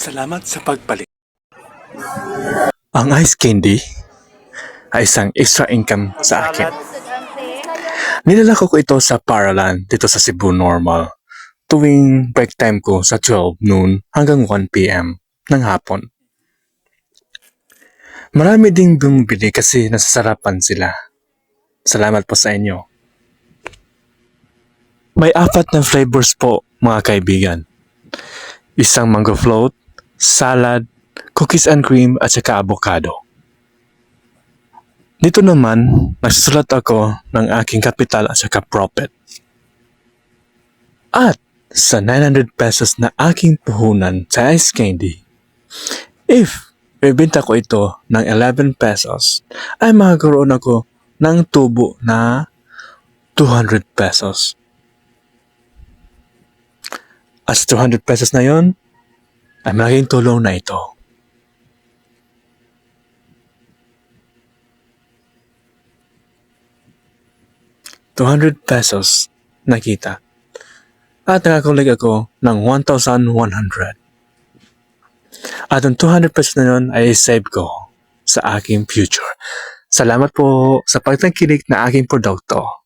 Salamat sa pagpalit. Ang ice candy ay isang extra income sa akin. Nilala ko ito sa Paralan dito sa Cebu Normal tuwing break time ko sa 12 noon hanggang 1 p.m. ng hapon. Marami ding bumibili kasi nasasarapan sila. Salamat po sa inyo. May 4 na flavors po mga kaibigan. Isang mango float, salad, cookies and cream at saka avocado. Dito naman, nagsusulat ako ng aking kapital at saka profit. At sa 900 pesos na aking puhunan sa ice candy, if ibenta ko ito ng 11 pesos, ay makakaroon ako ng tubo na 200 pesos. At sa 200 pesos na yon, ay malaking tulong na ito. ₱200 nakita. At nakakulig ako ng 1,100. At ang 200 pesos na yun ay save ko sa aking future. Salamat po sa pagtangkilik na aking produkto.